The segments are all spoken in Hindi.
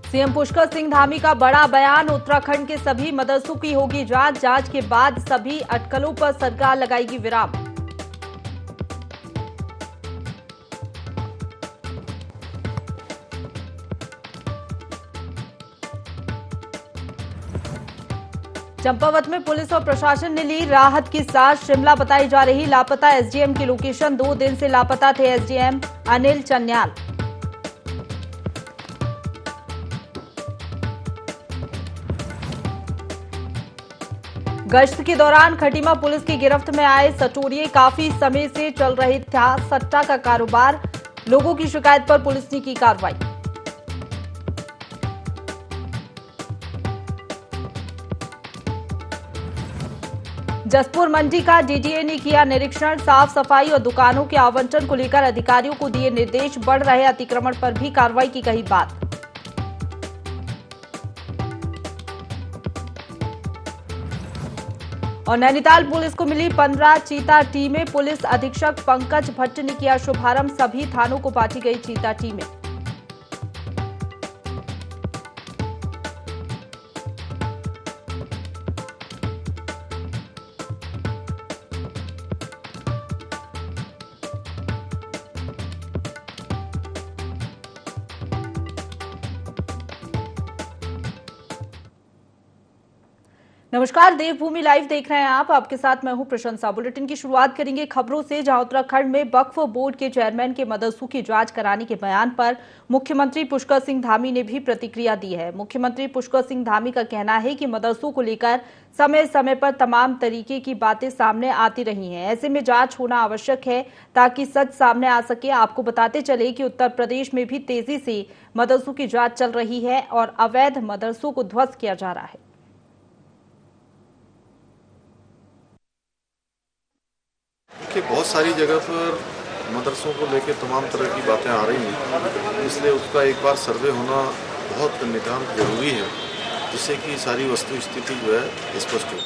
सीएम पुष्कर सिंह धामी का बड़ा बयान। उत्तराखंड के सभी मदरसों की होगी जांच। जांच के बाद सभी अटकलों पर सरकार लगाएगी विराम। चंपावत में पुलिस और प्रशासन ने ली राहत की सांस। शिमला बताई जा रही लापता एसडीएम की लोकेशन। 2 दिन से लापता थे एसडीएम अनिल चन्याल। गश्त के दौरान खटीमा पुलिस की गिरफ्त में आए सटोरिये। काफी समय से चल रही था सट्टा का कारोबार। लोगों की शिकायत पर पुलिस ने की कार्रवाई। जसपुर मंडी का डीडीए ने किया निरीक्षण। साफ सफाई और दुकानों के आवंटन को लेकर अधिकारियों को दिए निर्देश। बढ़ रहे अतिक्रमण पर भी कार्रवाई की कही बात। और नैनीताल पुलिस को मिली 15 चीता टीमें। पुलिस अधीक्षक पंकज भट्ट ने किया शुभारंभ। सभी थानों को बांटी गई चीता टीमें। नमस्कार, देवभूमि लाइव देख रहे हैं आप। आपके साथ मैं हूं प्रशंसा। बुलेटिन की शुरुआत करेंगे खबरों से, जहां उत्तराखंड में वक्फ बोर्ड के चेयरमैन के मदरसों की जांच कराने के बयान पर मुख्यमंत्री पुष्कर सिंह धामी ने भी प्रतिक्रिया दी है। मुख्यमंत्री पुष्कर सिंह धामी का कहना है कि मदरसों को लेकर समय समय पर तमाम तरीके की बातें सामने आती रही हैं। ऐसे में जांच होना आवश्यक है ताकि सच सामने आ सके। आपको बताते चले कि उत्तर प्रदेश में भी तेजी से मदरसों की जांच चल रही है और अवैध मदरसों को ध्वस्त किया जा रहा है। देखिए, बहुत सारी जगह पर मदरसों को लेकर तमाम तरह की बातें आ रही हैं, इसलिए उसका एक बार सर्वे होना बहुत नितांत जरूरी है, जिससे कि सारी वस्तु स्थिति जो है स्पष्ट हो।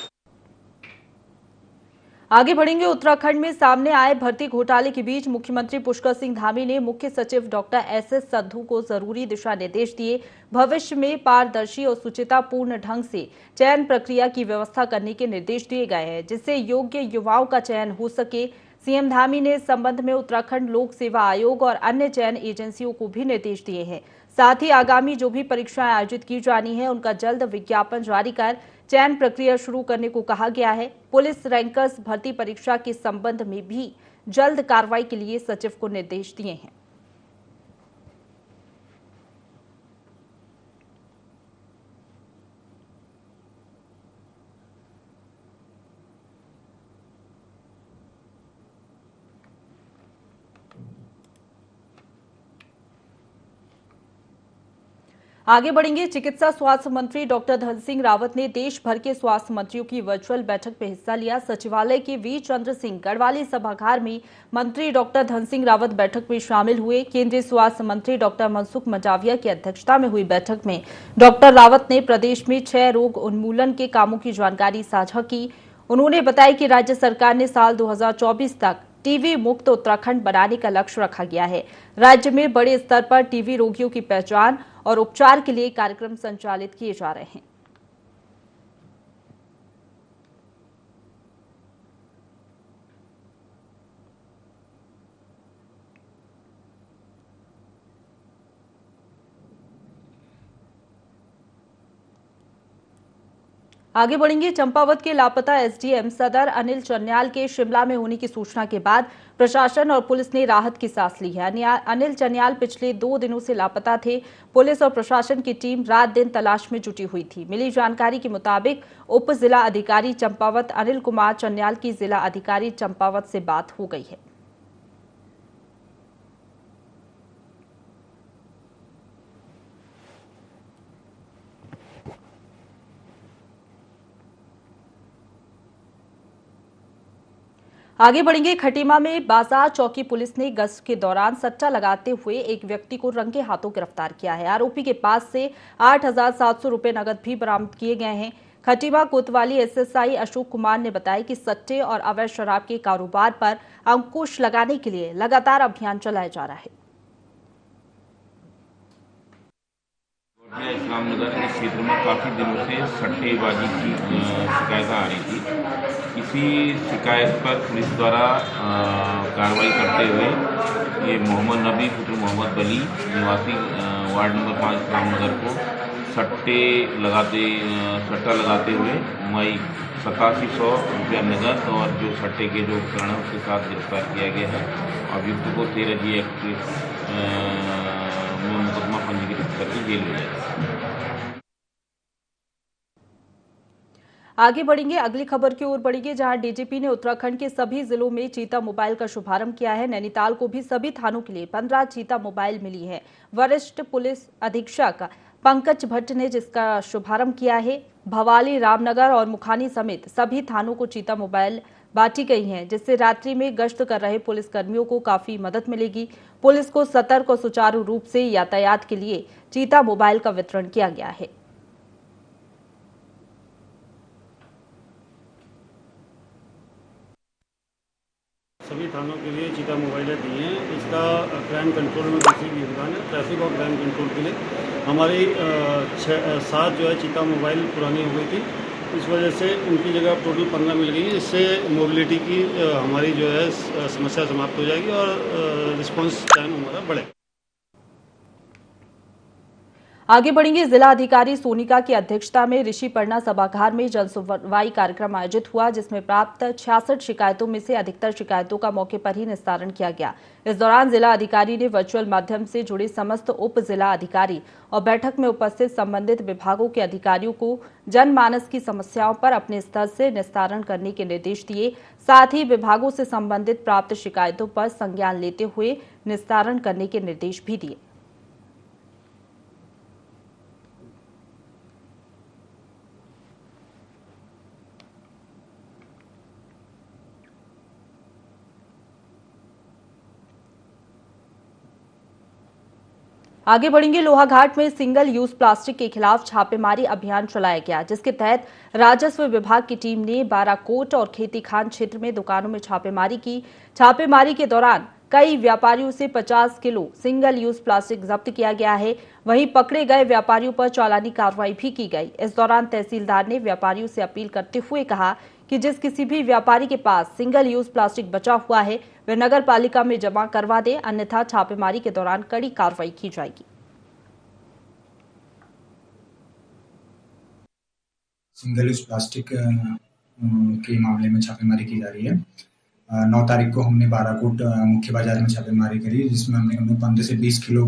आगे बढ़ेंगे। उत्तराखंड में सामने आए भर्ती घोटाले के बीच मुख्यमंत्री पुष्कर सिंह धामी ने मुख्य सचिव डॉक्टर एसएस संधू को जरूरी दिशा निर्देश दिए। भविष्य में पारदर्शी और सुचितापूर्ण ढंग से चयन प्रक्रिया की व्यवस्था करने के निर्देश दिए गए हैं, जिससे योग्य युवाओं का चयन हो सके। सीएम धामी ने इस संबंध में उत्तराखंड लोक सेवा आयोग और अन्य चयन एजेंसियों को भी निर्देश दिए हैं। साथ ही आगामी जो भी परीक्षाएं आयोजित की जानी है उनका जल्द विज्ञापन जारी कर चयन प्रक्रिया शुरू करने को कहा गया है। पुलिस रैंकर्स भर्ती परीक्षा के संबंध में भी जल्द कार्रवाई के लिए सचिव को निर्देश दिए हैं। आगे बढ़ेंगे। चिकित्सा स्वास्थ्य मंत्री डॉक्टर धन सिंह रावत ने देश भर के स्वास्थ्य मंत्रियों की वर्चुअल बैठक में हिस्सा लिया। सचिवालय के वीर चंद्र सिंह गढ़वाली सभागार में मंत्री डॉक्टर धन सिंह रावत बैठक में शामिल हुए। केंद्रीय स्वास्थ्य मंत्री डॉक्टर मनसुख मंडाविया की अध्यक्षता में हुई बैठक में डॉक्टर रावत ने प्रदेश में 6 रोग उन्मूलन के कामों की जानकारी साझा की। उन्होंने बताया कि राज्य सरकार ने साल 2024 तक टीबी मुक्त उत्तराखंड बनाने का लक्ष्य रखा गया है। राज्य में बड़े स्तर पर टीबी रोगियों की पहचान और उपचार के लिए कार्यक्रम संचालित किए जा रहे हैं। आगे बढ़ेंगे। चंपावत के लापता एसडीएम सदर अनिल चन्याल के शिमला में होने की सूचना के बाद प्रशासन और पुलिस ने राहत की सांस ली है। अनिल चन्याल पिछले 2 दिनों से लापता थे। पुलिस और प्रशासन की टीम रात दिन तलाश में जुटी हुई थी। मिली जानकारी के मुताबिक उप जिला अधिकारी चंपावत अनिल कुमार चन्याल की जिला अधिकारी चंपावत से बात हो गई है। आगे बढ़ेंगे। खटीमा में बाजार चौकी पुलिस ने गश्त के दौरान सट्टा लगाते हुए एक व्यक्ति को रंगे हाथों गिरफ्तार किया है। आरोपी के पास से 8,700 रुपए नकद भी बरामद किए गए हैं। खटीमा कोतवाली एसएसआई अशोक कुमार ने बताया कि सट्टे और अवैध शराब के कारोबार पर अंकुश लगाने के लिए लगातार अभियान चलाया जा रहा है। इस्लामनगर इस क्षेत्र में काफ़ी दिनों से सट्टेबाजी की शिकायतें आ रही थी। इसी शिकायत पर पुलिस द्वारा कार्रवाई करते हुए ये मोहम्मद नबी पुत्र मोहम्मद वली निवासी वार्ड नंबर 5 इस्लामनगर को सट्टा लगाते हुए मई 8700 रुपया नगद और जो सट्टे के जो उपकरण है उसके साथ गिरफ्तार किया गया है। अभियुक्त को 13G एक्ट में मुकदमा पंजीकृत करके जेल भेजा गया। आगे बढ़ेंगे, अगली खबर की ओर बढ़ेंगे, जहां डीजीपी ने उत्तराखंड के सभी जिलों में चीता मोबाइल का शुभारंभ किया है। नैनीताल को भी सभी थानों के लिए 15 चीता मोबाइल मिली है। वरिष्ठ पुलिस अधीक्षक पंकज भट्ट ने जिसका शुभारंभ किया है। भवाली, रामनगर और मुखानी समेत सभी थानों को चीता मोबाइल बांटी गई हैं, जिससे रात्रि में गश्त कर रहे पुलिस कर्मियों को काफी मदद मिलेगी। पुलिस को सतर्क और सुचारू रूप से यातायात के लिए चीता मोबाइल का वितरण किया गया है। सभी थानों के लिए चीता मोबाइलें दी हैं। इसका क्राइम कंट्रोल में बेसिक योगदान है। ट्रैफिक और क्राइम कंट्रोल के लिए हमारी 7 जो है चीता मोबाइल पुरानी हो गई थी, इस वजह से उनकी जगह टोटल 15 मिल गई है। इससे मोबिलिटी की हमारी जो है समस्या समाप्त हो जाएगी और रिस्पांस टाइम हमारा बढ़ेगा। आगे बढ़ेंगे, जिला अधिकारी सोनिका की अध्यक्षता में ऋषिपर्णा सभागार में जन सुनवाई कार्यक्रम आयोजित हुआ, जिसमें प्राप्त 66 शिकायतों में से अधिकतर शिकायतों का मौके पर ही निस्तारण किया गया। इस दौरान जिला अधिकारी ने वर्चुअल माध्यम से जुड़े समस्त उप जिला अधिकारी और बैठक में उपस्थित संबंधित विभागों के अधिकारियों को जनमानस की समस्याओं पर अपने स्तर से निस्तारण करने के निर्देश दिए। साथ ही विभागों से संबंधित प्राप्त शिकायतों पर संज्ञान लेते हुए निस्तारण करने के निर्देश भी दिए। आगे बढ़ेंगे, लोहाघाट में सिंगल यूज प्लास्टिक के खिलाफ छापेमारी अभियान चलाया गया, जिसके तहत राजस्व विभाग की टीम ने बाराकोट और खेतीखान क्षेत्र में दुकानों में छापेमारी की। छापेमारी के दौरान कई व्यापारियों से 50 किलो सिंगल यूज प्लास्टिक जब्त किया गया है। वहीं पकड़े गए व्यापारियों पर चालानी कार्रवाई भी की गई। इस दौरान तहसीलदार ने व्यापारियों से अपील करते हुए कहा कि जिस किसी भी व्यापारी के पास सिंगल यूज प्लास्टिक बचा हुआ है वे नगर पालिका में जमा करवा दे, अन्यथा छापेमारी के दौरान कड़ी कार्रवाई की जाएगी। सिंगल यूज प्लास्टिक के मामले में छापेमारी की जा रही है। 9 तारीख को हमने बाराकोट मुख्य बाजार में छापेमारी करी, जिसमें हमने 15 से 20 किलो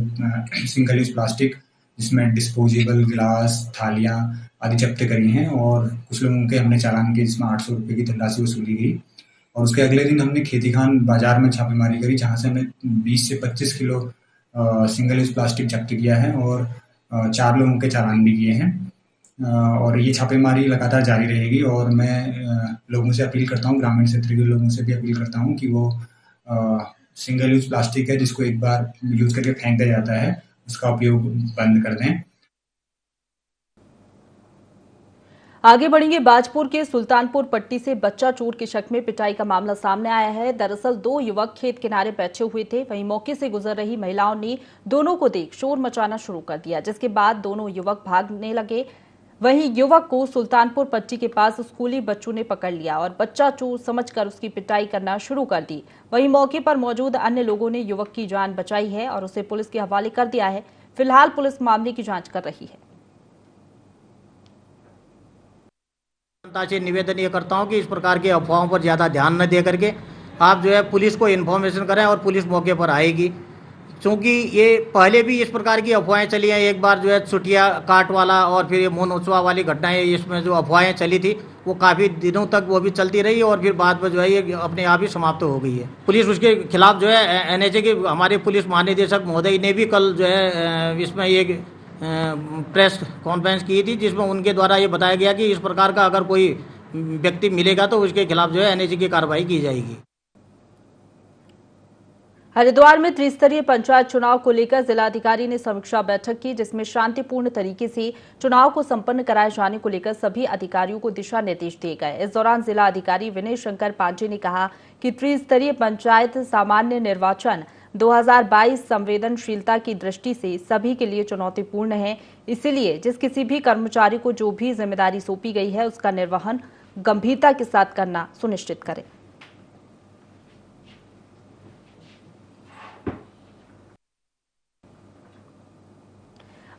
सिंगल यूज प्लास्टिक, जिसमें डिस्पोजेबल गिलास, थालियां आदि जब्त करी हैं और कुछ लोगों के हमने चालान किए, जिसमें 800 रुपये की धनराशि वसूली गई। और उसके अगले दिन हमने खेतीखान बाजार में छापेमारी करी, जहां से हमने 20 से 25 किलो सिंगल यूज प्लास्टिक जब्त किया है और 4 लोगों के चालान भी किए हैं। और ये छापेमारी लगातार जारी रहेगी और मैं लोगों से अपील करता हूँ, ग्रामीण क्षेत्र के लोगों से भी अपील करता हूँ कि वो सिंगल यूज प्लास्टिक है जिसको एक बार यूज करके फेंक दिया जाता है, उसका उपयोग बंद कर दें। आगे बढ़ेंगे, बाजपुर के सुल्तानपुर पट्टी से बच्चा चोर के शक में पिटाई का मामला सामने आया है। दरअसल 2 युवक खेत किनारे बैठे हुए थे। वहीं मौके से गुजर रही महिलाओं ने दोनों को देख शोर मचाना शुरू कर दिया, जिसके बाद दोनों युवक भागने लगे। वहीं युवक को सुल्तानपुर पट्टी के पास स्कूली बच्चों ने पकड़ लिया और बच्चा चोर समझकर उसकी पिटाई करना शुरू कर दी। वहीं मौके पर मौजूद अन्य लोगों ने युवक की जान बचाई है और उसे पुलिस के हवाले कर दिया है। फिलहाल पुलिस मामले की जांच कर रही है। जनता से निवेदन ये करता हूँ कि इस प्रकार की अफवाहों पर ज़्यादा ध्यान न दे करके आप जो है पुलिस को इन्फॉर्मेशन करें और पुलिस मौके पर आएगी, क्योंकि ये पहले भी इस प्रकार की अफवाहें चली हैं। एक बार जो है छुटिया काट वाला और फिर ये मोन उत्सव वाली घटनाएं, इसमें जो अफवाहें चली थी वो काफ़ी दिनों तक वो भी चलती रही और फिर बाद में जो है ये अपने आप ही समाप्त हो गई है। पुलिस उसके खिलाफ जो है NHA के हमारे पुलिस महानिदेशक महोदय ने भी कल जो है इसमें एक प्रेस कॉन्फ्रेंस की थी, जिसमें उनके द्वारा ये बताया गया कि इस प्रकार का अगर कोई व्यक्ति मिलेगा तो उसके खिलाफ जो है NHA की कार्रवाई की जाएगी। हरिद्वार में त्रिस्तरीय पंचायत चुनाव को लेकर जिलाधिकारी ने समीक्षा बैठक की, जिसमें शांतिपूर्ण तरीके से चुनाव को संपन्न कराए जाने को लेकर सभी अधिकारियों को दिशा निर्देश दिए गए। इस दौरान जिला अधिकारी विनय शंकर पांडे ने कहा कि त्रिस्तरीय पंचायत सामान्य निर्वाचन 2022 संवेदनशीलता की दृष्टि से सभी के लिए चुनौतीपूर्ण है। इसीलिए जिस किसी भी कर्मचारी को जो भी जिम्मेदारी सौंपी गई है उसका निर्वहन गंभीरता के साथ करना सुनिश्चित करें।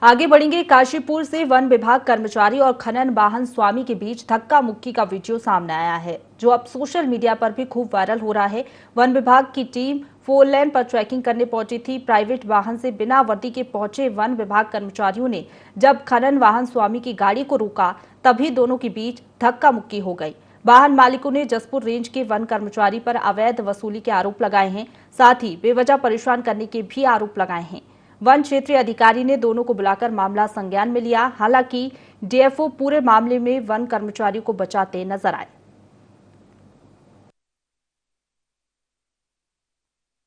आगे बढ़ेंगे। काशीपुर से वन विभाग कर्मचारी और खनन वाहन स्वामी के बीच धक्का मुक्की का वीडियो सामने आया है, जो अब सोशल मीडिया पर भी खूब वायरल हो रहा है। वन विभाग की टीम 4 लेन पर ट्रैकिंग करने पहुंची थी। प्राइवेट वाहन से बिना वर्दी के पहुंचे वन विभाग कर्मचारियों ने जब खनन वाहन स्वामी की गाड़ी को रोका, तभी दोनों के बीच धक्का मुक्की हो गई। वाहन मालिकों ने जसपुर रेंज के वन कर्मचारी पर अवैध वसूली के आरोप लगाए हैं, साथ ही बेवजह परेशान करने के भी आरोप लगाए हैं। वन क्षेत्रीय अधिकारी ने दोनों को बुलाकर मामला संज्ञान में लिया। हालांकि डीएफओ पूरे मामले में वन कर्मचारी को बचाते नजर आए।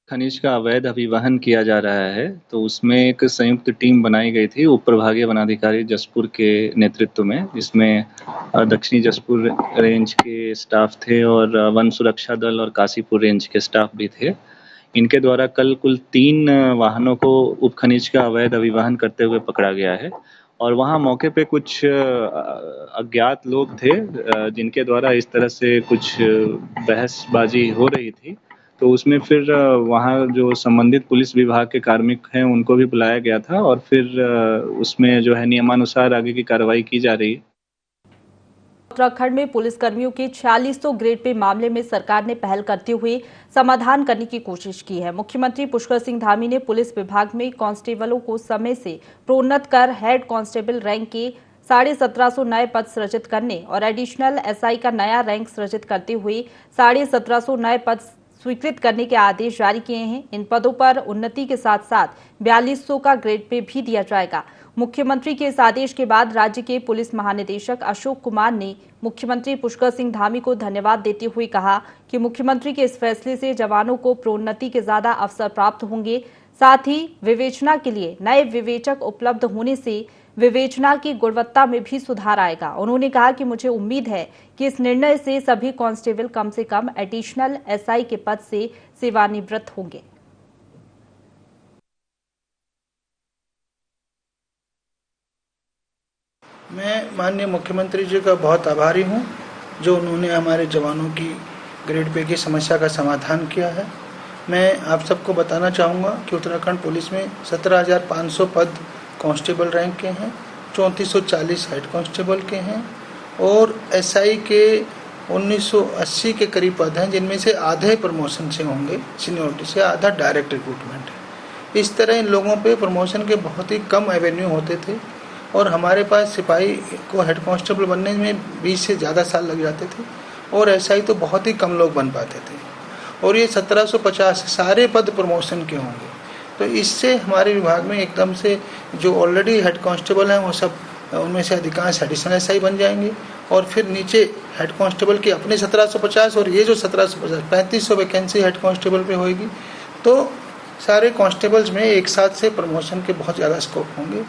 खनिज का अवैध अभिवहन किया जा रहा है, तो उसमें एक संयुक्त टीम बनाई गई थी उप प्रभागीय वनाधिकारी जसपुर के नेतृत्व में, जिसमें दक्षिणी जसपुर रेंज के स्टाफ थे और वन सुरक्षा दल और काशीपुर रेंज के स्टाफ भी थे। इनके द्वारा कल कुल 3 वाहनों को उप खनिज का अवैध अभिवहन करते हुए पकड़ा गया है और वहां मौके पे कुछ अज्ञात लोग थे जिनके द्वारा इस तरह से कुछ बहसबाजी हो रही थी। तो उसमें फिर वहां जो संबंधित पुलिस विभाग के कार्मिक हैं उनको भी बुलाया गया था और फिर उसमें जो है नियमानुसार आगे की कार्रवाई की जा रही है। उत्तराखंड में पुलिसकर्मियों के 4600 ग्रेड पे मामले में सरकार ने पहल करते हुए समाधान करने की कोशिश की है। मुख्यमंत्री पुष्कर सिंह धामी ने पुलिस विभाग में कांस्टेबलों को समय से प्रोन्नत कर हेड कांस्टेबल रैंक के 1750 नए पद सृजित करने और एडिशनल एसआई का नया रैंक सृजित करते हुए 1750 नए पद स्वीकृत करने के आदेश जारी किए हैं। इन पदों पर उन्नति के साथ साथ 4200 का ग्रेड पे भी दिया जाएगा। मुख्यमंत्री के इस आदेश के बाद राज्य के पुलिस महानिदेशक अशोक कुमार ने मुख्यमंत्री पुष्कर सिंह धामी को धन्यवाद देते हुए कहा कि मुख्यमंत्री के इस फैसले से जवानों को प्रोन्नति के ज्यादा अवसर प्राप्त होंगे। साथ ही विवेचना के लिए नए विवेचक उपलब्ध होने से विवेचना की गुणवत्ता में भी सुधार आएगा। उन्होंने कहा कि मुझे उम्मीद है कि इस निर्णय से सभी कांस्टेबल कम से कम एडिशनल एसआई के पद से सेवानिवृत्त होंगे। मैं माननीय मुख्यमंत्री जी का बहुत आभारी हूं, जो उन्होंने हमारे जवानों की ग्रेड पे की समस्या का समाधान किया है। मैं आप सबको बताना चाहूँगा कि उत्तराखंड पुलिस में 17,500 पद कांस्टेबल रैंक के हैं, 3440 हेड कांस्टेबल के हैं और एसआई के 1980 के करीब पद हैं, जिनमें से आधे प्रमोशन से होंगे, सीनियरिटी से, आधा डायरेक्ट रिक्रूटमेंट है। इस तरह इन लोगों पे प्रमोशन के बहुत ही कम एवेन्यू होते थे और हमारे पास सिपाही को हेड कांस्टेबल बनने में 20 से ज़्यादा साल लग जाते थे और एसआई तो बहुत ही कम लोग बन पाते थे और ये 1750 सारे पद प्रमोशन के होंगे। तो इससे हमारे विभाग में एकदम से जो ऑलरेडी हेड कांस्टेबल हैं वो सब, उनमें से अधिकांश एडिशनल एसआई बन जाएंगे और फिर नीचे हेड कांस्टेबल की अपने 1750 और ये जो 1750 3500 वैकेंसी हेड कांस्टेबल पे होगी। तो सारे कांस्टेबल्स में एक साथ से प्रमोशन के बहुत ज़्यादा स्कोप होंगे।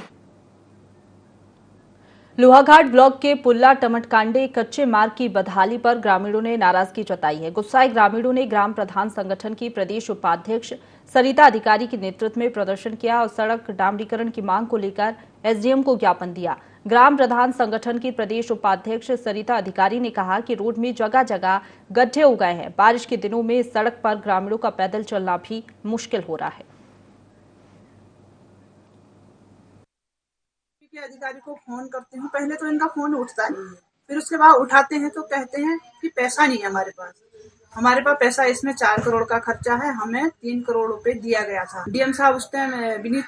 लोहाघाट ब्लॉक के पुल्ला टमटकांडे कच्चे मार्ग की बदहाली पर ग्रामीणों ने नाराजगी जताई है। गुस्साए ग्रामीणों ने ग्राम प्रधान संगठन की प्रदेश उपाध्यक्ष सरिता अधिकारी के नेतृत्व में प्रदर्शन किया और सड़क डामरीकरण की मांग को लेकर एसडीएम को ज्ञापन दिया। ग्राम प्रधान संगठन की प्रदेश उपाध्यक्ष सरिता अधिकारी ने कहा कि रोड में जगह जगह गड्ढे हो गए हैं। बारिश के दिनों में इस सड़क पर ग्रामीणों का पैदल चलना भी मुश्किल हो रहा है। अधिकारी को फोन करती हूँ, पहले तो इनका फोन उठता नहीं है, फिर उसके बाद उठाते हैं तो कहते हैं कि पैसा नहीं है हमारे पास पैसा, इसमें 4 करोड़ का खर्चा है, हमें 3 करोड़ रुपए दिया गया था। डीएम साहब उस टाइम विनीत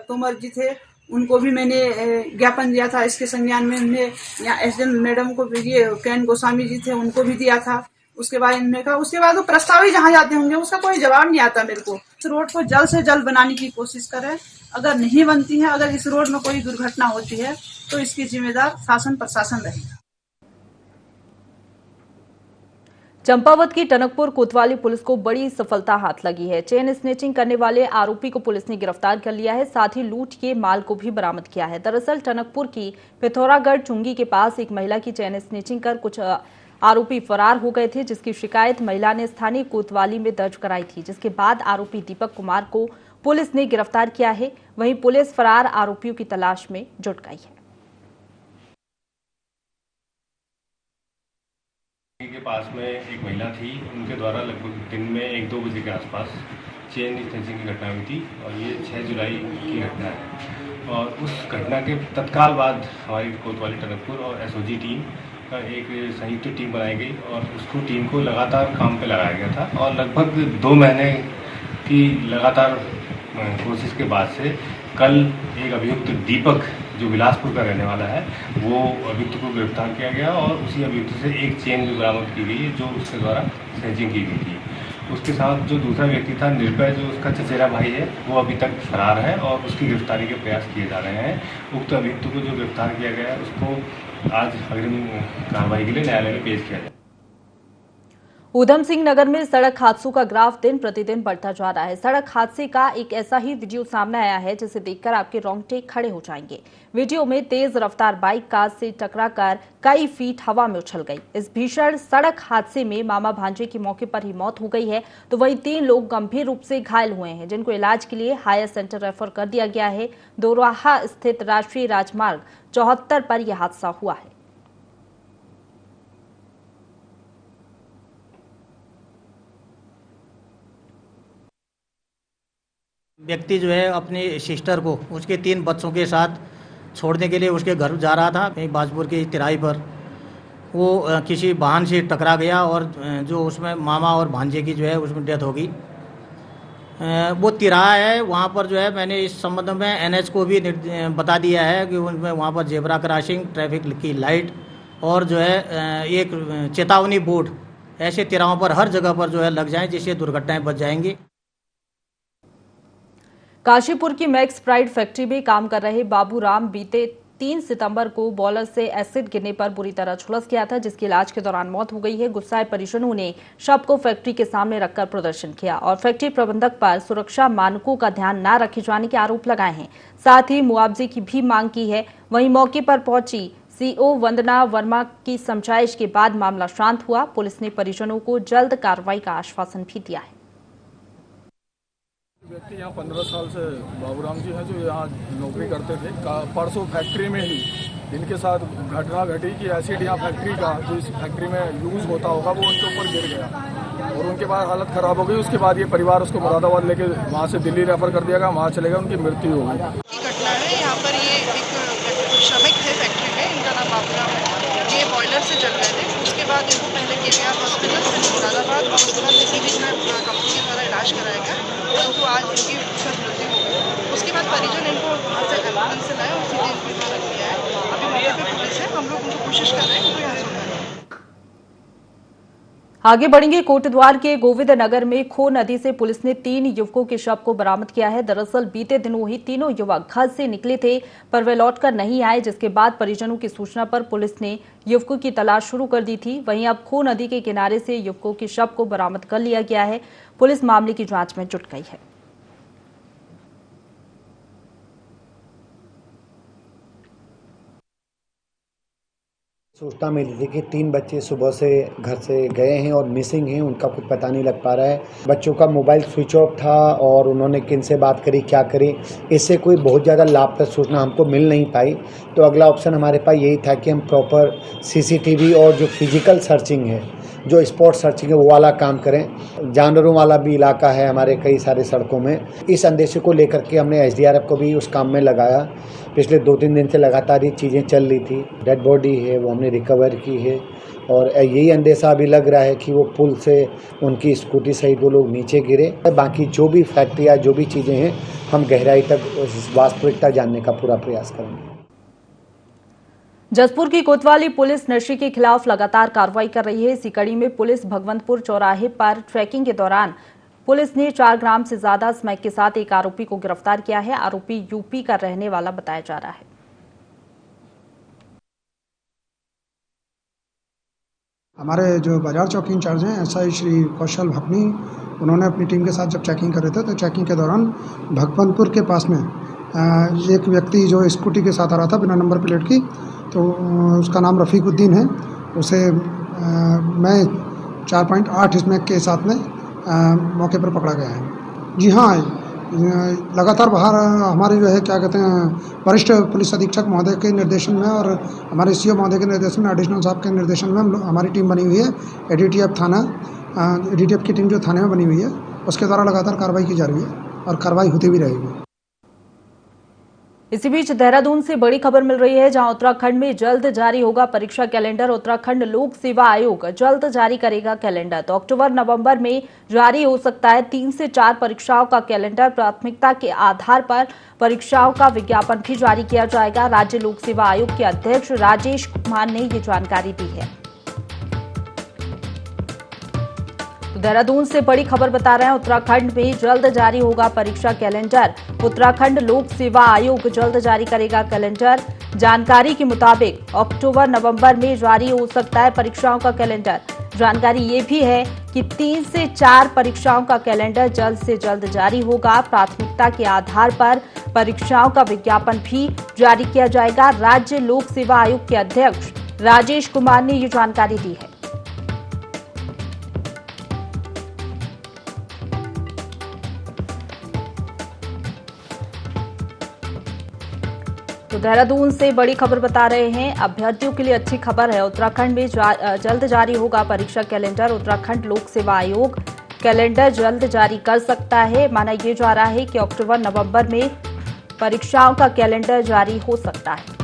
तोमर जी थे, उनको भी मैंने ज्ञापन दिया था इसके संज्ञान में। हमने यहाँ एसडीएम मैडम को भी, ये कैन गोस्वामी जी थे, उनको भी दिया था। उसके बाद इनने कहा, उसके बाद वो प्रस्ताव ही जहाँ जाते होंगे उसका कोई जवाब नहीं आता मेरे को। इस रोड को जल्द से जल्द बनाने की कोशिश करें, अगर नहीं बनती है, अगर इस रोड में कोई दुर्घटना होती है तो इसकी जिम्मेदार शासन प्रशासन रहेगा। चंपावत की टनकपुर कोतवाली पुलिस को बड़ी सफलता हाथ लगी है। चेन स्नेचिंग करने वाले आरोपी को पुलिस ने गिरफ्तार कर लिया है, साथ ही लूट के माल को भी बरामद किया है। दरअसल टनकपुर की पिथौरागढ़ चुंगी के पास एक महिला की चेन स्नेचिंग कर कुछ आरोपी फरार हो गए थे, जिसकी शिकायत महिला ने स्थानीय कोतवाली में दर्ज कराई थी, जिसके बाद आरोपी दीपक कुमार को पुलिस ने गिरफ्तार किया है। वहीं पुलिस फरार आरोपियों की तलाश में जुट गई है। के पास में एक महिला थी, उनके द्वारा लगभग दिन में 1-2 बजे के आसपास चेन स्नैचिंग की घटना हुई थी और ये 6 जुलाई की घटना है। और उस घटना के तत्काल बाद हमारी कोतवाली टनकपुर और एसओजी टीम का एक संयुक्त टीम बनाई गई और उसको टीम को लगातार काम पे लगाया गया था और लगभग 2 महीने की लगातार कोशिश के बाद से कल एक अभियुक्त दीपक, जो बिलासपुर का रहने वाला है, वो अभियुक्त को गिरफ्तार किया गया और उसी अभियुक्त से एक चेन भी बरामद की गई है, जो उसके द्वारा स्नैचिंग की गई थी। उसके साथ जो दूसरा व्यक्ति था निर्भय, जो उसका चचेरा भाई है, वो अभी तक फरार है और उसकी गिरफ्तारी के प्रयास किए जा रहे हैं। उक्त अभियुक्त को जो गिरफ्तार किया गया है, उसको आज अग्रिम कार्रवाई के लिए न्यायालय में पेश किया जाए। ऊधम सिंह नगर में सड़क हादसों का ग्राफ दिन प्रतिदिन बढ़ता जा रहा है। सड़क हादसे का एक ऐसा ही वीडियो सामने आया है जिसे देखकर आपके रोंगटे खड़े हो जाएंगे। वीडियो में तेज रफ्तार बाइक कार से टकराकर कई फीट हवा में उछल गई। इस भीषण सड़क हादसे में मामा भांजे की मौके पर ही मौत हो गई है, तो वहीं 3 लोग गंभीर रूप से घायल हुए हैं, जिनको इलाज के लिए हायर सेंटर रेफर कर दिया गया है। दोराहा स्थित राष्ट्रीय राजमार्ग 74 पर यह हादसा हुआ है। व्यक्ति जो है अपनी सिस्टर को उसके 3 बच्चों के साथ छोड़ने के लिए उसके घर जा रहा था। कहीं बाजपुर की तिराई पर वो किसी वाहन से टकरा गया और जो उसमें मामा और भांजे की जो है उसमें डेथ हो गई। वो तिराहा है, वहाँ पर जो है मैंने इस संबंध में एनएच को भी बता दिया है कि उनमें वहाँ पर जेब्रा क्रॉसिंग, ट्रैफिक की लाइट और जो है एक चेतावनी बोर्ड ऐसे तिराहों पर हर जगह पर जो है लग जाएं, जिससे दुर्घटनाएं बच जाएंगी। काशीपुर की मैक्स प्राइड फैक्ट्री में काम कर रहे बाबूराम बीते 3 सितंबर को बॉयलर से एसिड गिरने पर बुरी तरह झुलस गया था, जिसकी इलाज के दौरान मौत हो गई है। गुस्साए परिजनों ने शव को फैक्ट्री के सामने रखकर प्रदर्शन किया और फैक्ट्री प्रबंधक पर सुरक्षा मानकों का ध्यान न रखे जाने के आरोप लगाए हैं। साथ ही मुआवजे की भी मांग की है। वहीं मौके पर पहुंची सीओ वंदना वर्मा की समझाइश के बाद मामला शांत हुआ। पुलिस ने परिजनों को जल्द कार्रवाई का आश्वासन भी दिया है। व्यक्ति यहाँ 15 साल से बाबूराम जी हैं, जो यहाँ नौकरी करते थे। परसों फैक्ट्री में ही इनके साथ घटना घटी कि एसिड यहाँ फैक्ट्री का जो इस फैक्ट्री में यूज़ होता होगा वो उनके ऊपर गिर गया और उनके बाद हालत ख़राब हो गई। उसके बाद ये परिवार उसको मुरादाबाद लेके वहाँ से दिल्ली रेफर कर दिया गया, वहाँ चले गए, उनकी मृत्यु हो गई। घटना है यहाँ पर, ये एक श्रमिक थे फैक्ट्री में, इनका नाम बाबूराम है। ये बॉयलर से जल गए थे। उसके बाद इनको पहले KKR हॉस्पिटल फिर मुरादाबाद और उसके बाद दिल्ली में कंपनी के द्वारा इलाज कराया गया, परंतु आज इनकी मृत्यु हो गई। उसके बाद परिजन इनको वहाँ से एम्बुलेंस से लाए और सीधे इनको रख दिया है। अभी मौके पे पुलिस है, हम लोग उनको कोशिश कर रहे हैं उनको यहाँ से उतारें। आगे बढ़ेंगे। कोटद्वार के गोविंद नगर में खो नदी से पुलिस ने 3 युवकों के शव को बरामद किया है। दरअसल बीते दिनों ही तीनों युवक घर से निकले थे, पर वे लौटकर नहीं आए, जिसके बाद परिजनों की सूचना पर पुलिस ने युवकों की तलाश शुरू कर दी थी। वहीं अब खो नदी के किनारे से युवकों के शव को बरामद कर लिया गया है। पुलिस मामले की जांच में जुट गई है। सूचना मिली थी कि 3 बच्चे सुबह से घर से गए हैं और मिसिंग हैं, उनका कुछ पता नहीं लग पा रहा है। बच्चों का मोबाइल स्विच ऑफ था और उन्होंने किन से बात करी, क्या करी, इससे कोई बहुत ज़्यादा लाभप्रद सूचना हमको मिल नहीं पाई। तो अगला ऑप्शन हमारे पास यही था कि हम प्रॉपर CCTV और जो फिजिकल सर्चिंग है, जो स्पॉट सर्चिंग है, वो वाला काम करें। जानवरों वाला भी इलाका है हमारे कई सारे सड़कों में। इस अंदेशे को लेकर के हमने SDRF को भी उस काम में लगाया। पिछले 2-3 दिन से लगातार ये चीज़ें चल रही थी। डेड बॉडी है वो हमने रिकवर की है और यही अंदेशा अभी लग रहा है कि वो पुल से उनकी स्कूटी सहित वो लोग नीचे गिरे। बाकी जो भी फैक्ट या जो भी चीज़ें हैं, हम गहराई तक वास्तविकता जानने का पूरा प्रयास करेंगे। जसपुर की कोतवाली पुलिस नशे के खिलाफ लगातार कार्रवाई कर रही है। इसी कड़ी में पुलिस भगवंतपुर चौराहे पर ट्रैकिंग के दौरान पुलिस ने 4 ग्राम से ज्यादा स्मैक के साथ एक आरोपी को गिरफ्तार किया है। आरोपी यूपी का रहने वाला बताया जा रहा है। हमारे जो बाजार चौकी इंचार्ज हैं SI श्री कौशल भपनी, उन्होंने अपनी टीम के साथ जब चेकिंग कर रहे थे तो चेकिंग के दौरान भगवंतपुर के पास में एक व्यक्ति जो स्कूटी के साथ आ रहा था बिना नंबर प्लेट की, तो उसका नाम रफीकुद्दीन है, उसे मैं 4.8 स्मैक के साथ में मौके पर पकड़ा गया है। जी हाँ, लगातार बाहर हमारे जो है क्या कहते हैं वरिष्ठ पुलिस अधीक्षक महोदय के निर्देशन में और हमारे सीओ महोदय के निर्देशन में, एडिशनल साहब के निर्देशन में हमारी टीम बनी हुई है। एडीटीएफ की टीम जो थाने में बनी हुई है उसके द्वारा लगातार कार्रवाई की जा रही है और कार्रवाई होती भी रहेगी। इसी बीच देहरादून से बड़ी खबर मिल रही है, जहां उत्तराखंड में जल्द जारी होगा परीक्षा कैलेंडर। उत्तराखंड लोक सेवा आयोग जल्द जारी करेगा कैलेंडर। तो अक्टूबर नवंबर में जारी हो सकता है 3 से 4 परीक्षाओं का कैलेंडर। प्राथमिकता के आधार पर परीक्षाओं का विज्ञापन भी जारी किया जाएगा। राज्य लोक सेवा आयोग के अध्यक्ष राजेश कुमार ने ये जानकारी दी है। देहरादून से बड़ी खबर बता रहे हैं, उत्तराखंड में जल्द जारी होगा परीक्षा कैलेंडर। उत्तराखंड लोक सेवा आयोग जल्द जारी करेगा कैलेंडर। जानकारी के मुताबिक अक्टूबर नवंबर में जारी हो सकता है परीक्षाओं का कैलेंडर। जानकारी ये भी है कि 3 से 4 परीक्षाओं का कैलेंडर जल्द से जल्द जारी होगा। प्राथमिकता के आधार पर परीक्षाओं का विज्ञापन भी जारी किया जाएगा। राज्य लोक सेवा आयोग के अध्यक्ष राजेश कुमार ने ये जानकारी दी है। तो देहरादून से बड़ी खबर बता रहे हैं, अभ्यर्थियों के लिए अच्छी खबर है। उत्तराखंड में जल्द जारी होगा परीक्षा कैलेंडर। उत्तराखंड लोक सेवा आयोग कैलेंडर जल्द जारी कर सकता है। माना यह जा रहा है कि अक्टूबर नवंबर में परीक्षाओं का कैलेंडर जारी हो सकता है।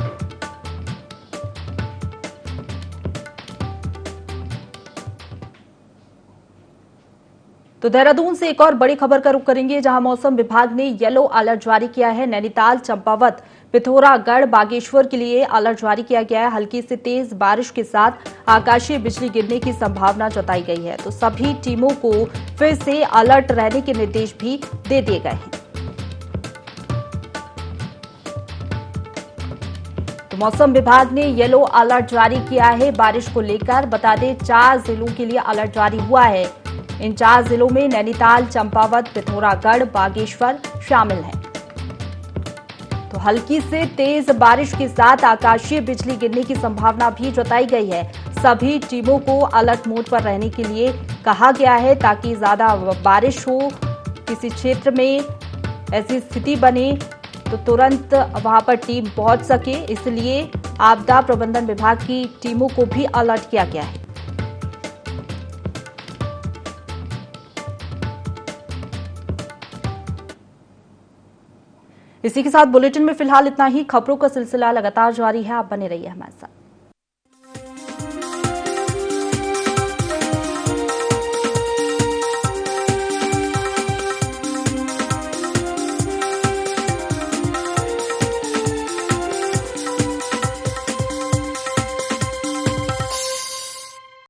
तो देहरादून से एक और बड़ी खबर का रुख करेंगे, जहां मौसम विभाग ने येलो अलर्ट जारी किया है। नैनीताल, चंपावत, पिथौरागढ़, बागेश्वर के लिए अलर्ट जारी किया गया है। हल्की से तेज बारिश के साथ आकाशीय बिजली गिरने की संभावना जताई गई है। तो सभी टीमों को फिर से अलर्ट रहने के निर्देश भी दे दिए गए हैं। तो मौसम विभाग ने येलो अलर्ट जारी किया है बारिश को लेकर। बता दें 4 जिलों के लिए अलर्ट जारी हुआ है। इन 4 जिलों में नैनीताल, चंपावत, पिथौरागढ़, बागेश्वर शामिल हैं। तो हल्की से तेज बारिश के साथ आकाशीय बिजली गिरने की संभावना भी जताई गई है। सभी टीमों को अलर्ट मोड पर रहने के लिए कहा गया है, ताकि ज्यादा बारिश हो, किसी क्षेत्र में ऐसी स्थिति बने तो तुरंत वहां पर टीम पहुंच सके। इसलिए आपदा प्रबंधन विभाग की टीमों को भी अलर्ट किया गया है। इसी के साथ बुलेटिन में फिलहाल इतना ही। खबरों का सिलसिला लगातार जारी है, आप बने रहिए हमारे साथ।